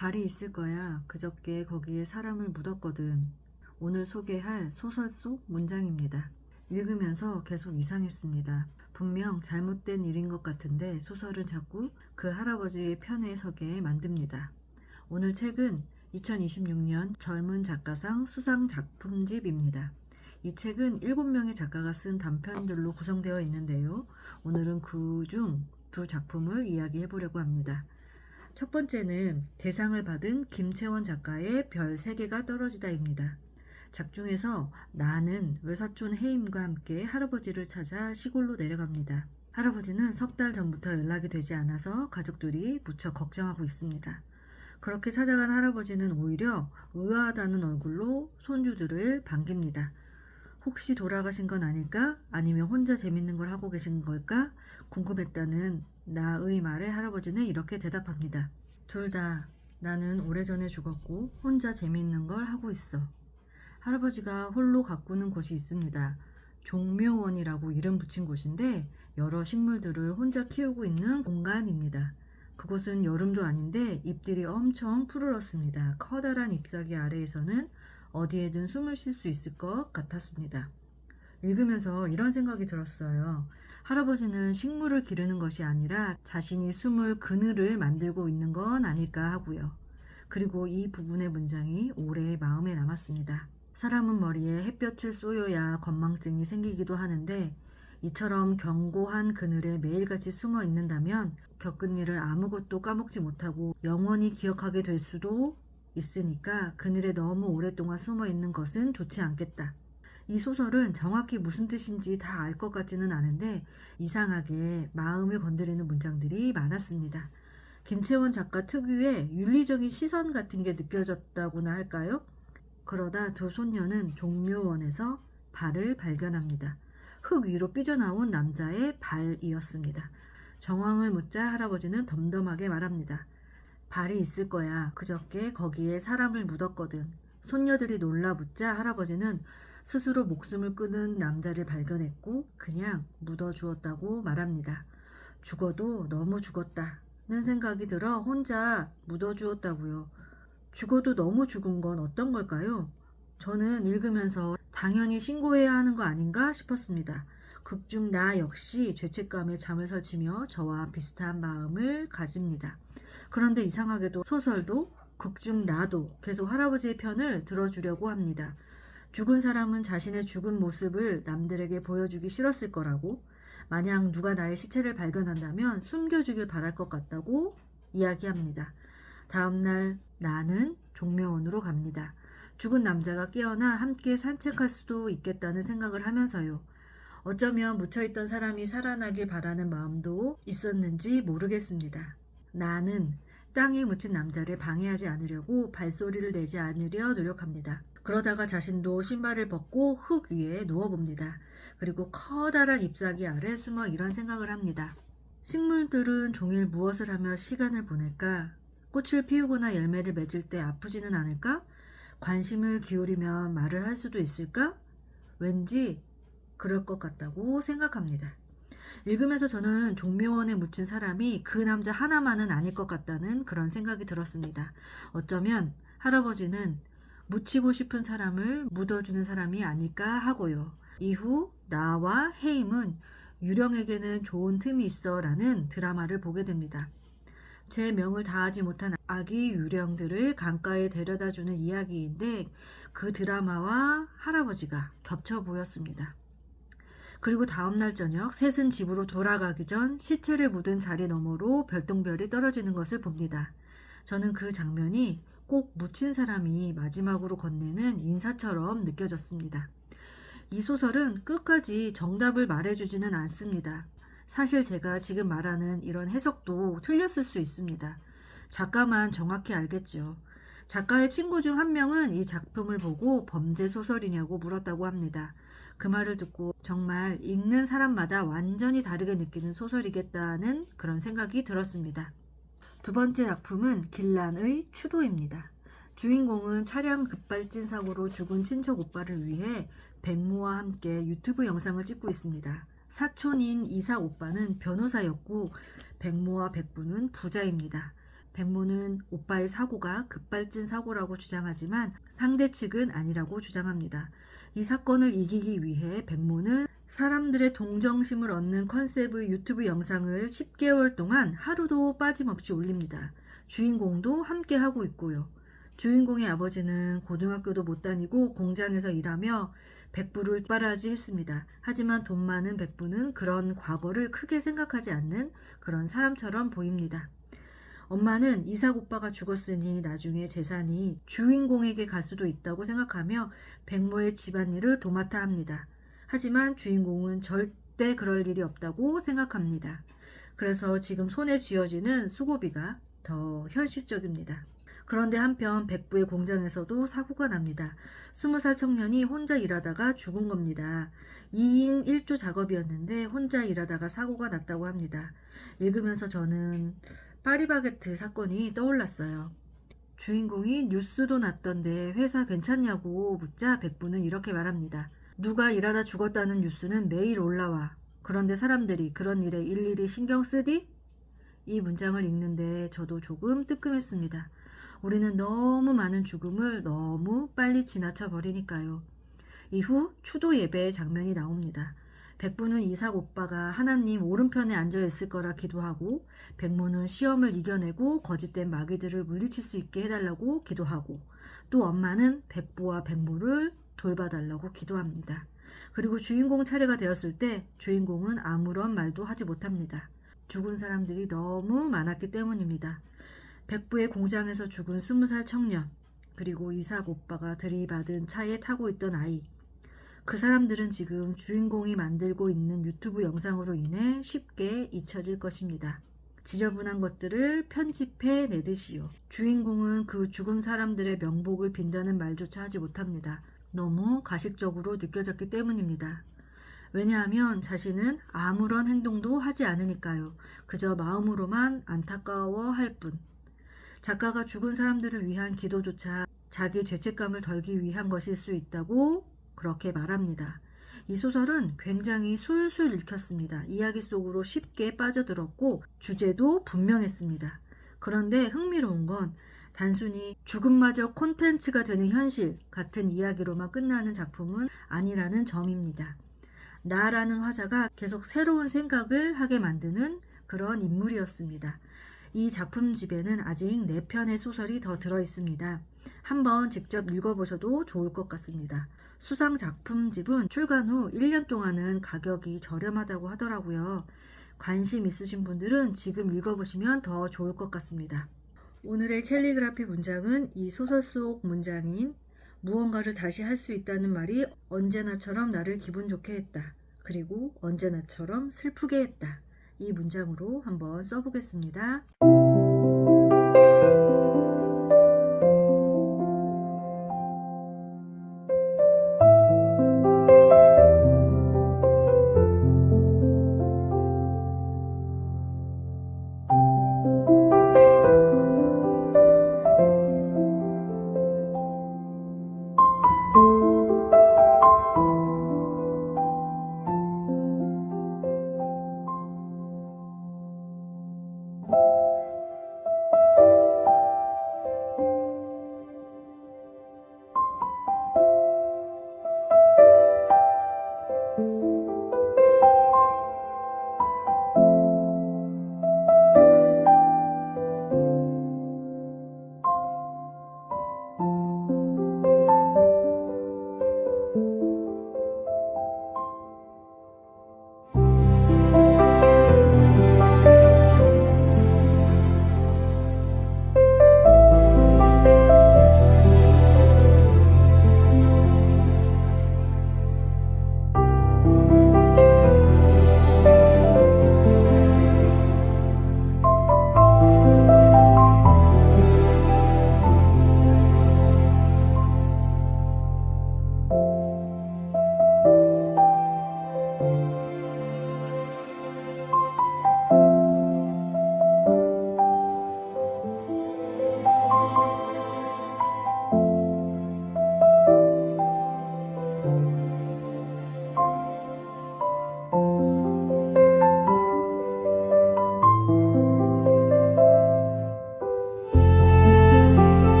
발이 있을 거야. 그저께 거기에 사람을 묻었거든. 오늘 소개할 소설 속 문장입니다. 읽으면서 계속 이상했습니다. 분명 잘못된 일인 것 같은데 소설은 자꾸 그 할아버지의 편에 서게 만듭니다. 오늘 책은 2026년 젊은 작가상 수상 작품집입니다. 이 책은 7명의 작가가 쓴 단편들로 구성되어 있는데요. 오늘은 그중 두 작품을 이야기해 보려고 합니다. 첫 번째는 대상을 받은 김채원 작가의 별 3개가 떨어지다입니다. 작중에서 나는 외사촌 해임과 함께 할아버지를 찾아 시골로 내려갑니다. 할아버지는 석 달 전부터 연락이 되지 않아서 가족들이 무척 걱정하고 있습니다. 그렇게 찾아간 할아버지는 오히려 의아하다는 얼굴로 손주들을 반깁니다. 혹시 돌아가신 건 아닐까? 아니면 혼자 재밌는 걸 하고 계신 걸까? 궁금했다는 나의 말에 할아버지는 이렇게 대답합니다. 둘 다 나는 오래전에 죽었고 혼자 재밌는 걸 하고 있어. 할아버지가 홀로 가꾸는 곳이 있습니다. 종묘원이라고 이름 붙인 곳인데 여러 식물들을 혼자 키우고 있는 공간입니다. 그곳은 여름도 아닌데 잎들이 엄청 푸르렀습니다. 커다란 잎사귀 아래에서는 어디에든 숨을 쉴 수 있을 것 같았습니다. 읽으면서 이런 생각이 들었어요. 할아버지는 식물을 기르는 것이 아니라 자신이 숨을 그늘을 만들고 있는 건 아닐까 하고요. 그리고 이 부분의 문장이 오래 마음에 남았습니다. 사람은 머리에 햇볕을 쏘여야 건망증이 생기기도 하는데 이처럼 견고한 그늘에 매일같이 숨어 있는다면 겪은 일을 아무것도 까먹지 못하고 영원히 기억하게 될 수도 있으니까 그늘에 너무 오랫동안 숨어 있는 것은 좋지 않겠다. 이 소설은 정확히 무슨 뜻인지 다 알 것 같지는 않은데 이상하게 마음을 건드리는 문장들이 많았습니다. 김채원 작가 특유의 윤리적인 시선 같은 게 느껴졌다고나 할까요? 그러다 두 손녀는 종묘원에서 발을 발견합니다. 흙 위로 삐져나온 남자의 발이었습니다. 정황을 묻자 할아버지는 덤덤하게 말합니다. 발이 있을 거야. 그저께 거기에 사람을 묻었거든. 손녀들이 놀라 묻자 할아버지는 스스로 목숨을 끊은 남자를 발견했고 그냥 묻어주었다고 말합니다. 죽어도 너무 죽었다는 생각이 들어 혼자 묻어주었다고요. 죽어도 너무 죽은 건 어떤 걸까요? 저는 읽으면서 당연히 신고해야 하는 거 아닌가 싶었습니다. 극중 나 역시 죄책감에 잠을 설치며 저와 비슷한 마음을 가집니다. 그런데 이상하게도 소설도 극중 나도 계속 할아버지의 편을 들어주려고 합니다. 죽은 사람은 자신의 죽은 모습을 남들에게 보여주기 싫었을 거라고, 만약 누가 나의 시체를 발견한다면 숨겨주길 바랄 것 같다고 이야기합니다. 다음날 나는 종묘원으로 갑니다. 죽은 남자가 깨어나 함께 산책할 수도 있겠다는 생각을 하면서요. 어쩌면 묻혀있던 사람이 살아나길 바라는 마음도 있었는지 모르겠습니다. 나는 땅에 묻힌 남자를 방해하지 않으려고 발소리를 내지 않으려 노력합니다. 그러다가 자신도 신발을 벗고 흙 위에 누워봅니다. 그리고 커다란 잎사귀 아래 숨어 이런 생각을 합니다. 식물들은 종일 무엇을 하며 시간을 보낼까? 꽃을 피우거나 열매를 맺을 때 아프지는 않을까? 관심을 기울이면 말을 할 수도 있을까? 왠지 그럴 것 같다고 생각합니다. 읽으면서 저는 종묘원에 묻힌 사람이 그 남자 하나만은 아닐 것 같다는 그런 생각이 들었습니다. 어쩌면 할아버지는 묻히고 싶은 사람을 묻어주는 사람이 아닐까 하고요. 이후 나와 해임은 유령에게는 좋은 틈이 있어 라는 드라마를 보게 됩니다. 제 명을 다하지 못한 아기 유령들을 강가에 데려다주는 이야기인데 그 드라마와 할아버지가 겹쳐 보였습니다. 그리고 다음날 저녁 셋은 집으로 돌아가기 전 시체를 묻은 자리 너머로 별똥별이 떨어지는 것을 봅니다. 저는 그 장면이 꼭 묻힌 사람이 마지막으로 건네는 인사처럼 느껴졌습니다. 이 소설은 끝까지 정답을 말해주지는 않습니다. 사실 제가 지금 말하는 이런 해석도 틀렸을 수 있습니다. 작가만 정확히 알겠죠. 작가의 친구 중 한 명은 이 작품을 보고 범죄 소설이냐고 물었다고 합니다. 그 말을 듣고 정말 읽는 사람마다 완전히 다르게 느끼는 소설이겠다는 그런 생각이 들었습니다. 두 번째 작품은 길란의 추도입니다. 주인공은 차량 급발진 사고로 죽은 친척 오빠를 위해 백모와 함께 유튜브 영상을 찍고 있습니다. 사촌인 이삭 오빠는 변호사였고 백모와 백부는 부자입니다. 백모는 오빠의 사고가 급발진 사고라고 주장하지만 상대 측은 아니라고 주장합니다. 이 사건을 이기기 위해 백모는 사람들의 동정심을 얻는 컨셉의 유튜브 영상을 10개월 동안 하루도 빠짐없이 올립니다. 주인공도 함께 하고 있고요. 주인공의 아버지는 고등학교도 못 다니고 공장에서 일하며 백부를 뒷바라지했습니다. 하지만 돈 많은 백부는 그런 과거를 크게 생각하지 않는 그런 사람처럼 보입니다. 엄마는 이삭 오빠가 죽었으니 나중에 재산이 주인공에게 갈 수도 있다고 생각하며 백모의 집안일을 도맡아 합니다. 하지만 주인공은 절대 그럴 일이 없다고 생각합니다. 그래서 지금 손에 쥐어지는 수고비가 더 현실적입니다. 그런데 한편 백부의 공장에서도 사고가 납니다. 20살 청년이 혼자 일하다가 죽은 겁니다. 2인 1조 작업이었는데 혼자 일하다가 사고가 났다고 합니다. 읽으면서 저는 파리바게트 사건이 떠올랐어요. 주인공이 뉴스도 났던데 회사 괜찮냐고 묻자 백부는 이렇게 말합니다. 누가 일하다 죽었다는 뉴스는 매일 올라와. 그런데 사람들이 그런 일에 일일이 신경 쓰디? 이 문장을 읽는데 저도 조금 뜨끔했습니다. 우리는 너무 많은 죽음을 너무 빨리 지나쳐 버리니까요. 이후 추도 예배의 장면이 나옵니다. 백부는 이삭 오빠가 하나님 오른편에 앉아 있을 거라 기도하고 백모는 시험을 이겨내고 거짓된 마귀들을 물리칠 수 있게 해달라고 기도하고 또 엄마는 백부와 백모를 돌봐달라고 기도합니다. 그리고 주인공 차례가 되었을 때 주인공은 아무런 말도 하지 못합니다. 죽은 사람들이 너무 많았기 때문입니다. 백부의 공장에서 죽은 20살 청년, 그리고 이삭 오빠가 들이받은 차에 타고 있던 아이. 그 사람들은 지금 주인공이 만들고 있는 유튜브 영상으로 인해 쉽게 잊혀질 것입니다. 지저분한 것들을 편집해 내듯이요. 주인공은 그 죽은 사람들의 명복을 빈다는 말조차 하지 못합니다. 너무 가식적으로 느껴졌기 때문입니다. 왜냐하면 자신은 아무런 행동도 하지 않으니까요. 그저 마음으로만 안타까워할 뿐. 작가가 죽은 사람들을 위한 기도조차 자기 죄책감을 덜기 위한 것일 수 있다고 그렇게 말합니다. 이 소설은 굉장히 술술 읽혔습니다. 이야기 속으로 쉽게 빠져들었고 주제도 분명했습니다. 그런데 흥미로운 건 단순히 죽음마저 콘텐츠가 되는 현실 같은 이야기로만 끝나는 작품은 아니라는 점입니다. 나라는 화자가 계속 새로운 생각을 하게 만드는 그런 인물이었습니다. 이 작품집에는 아직 4편의 소설이 더 들어있습니다. 한번 직접 읽어보셔도 좋을 것 같습니다. 수상 작품집은 출간 후 1년 동안은 가격이 저렴하다고 하더라고요. 관심 있으신 분들은 지금 읽어보시면 더 좋을 것 같습니다. 오늘의 캘리그라피 문장은 이 소설 속 문장인 무언가를 다시 할 수 있다는 말이 언제나처럼 나를 기분 좋게 했다. 그리고 언제나처럼 슬프게 했다. 이 문장으로 한번 써보겠습니다.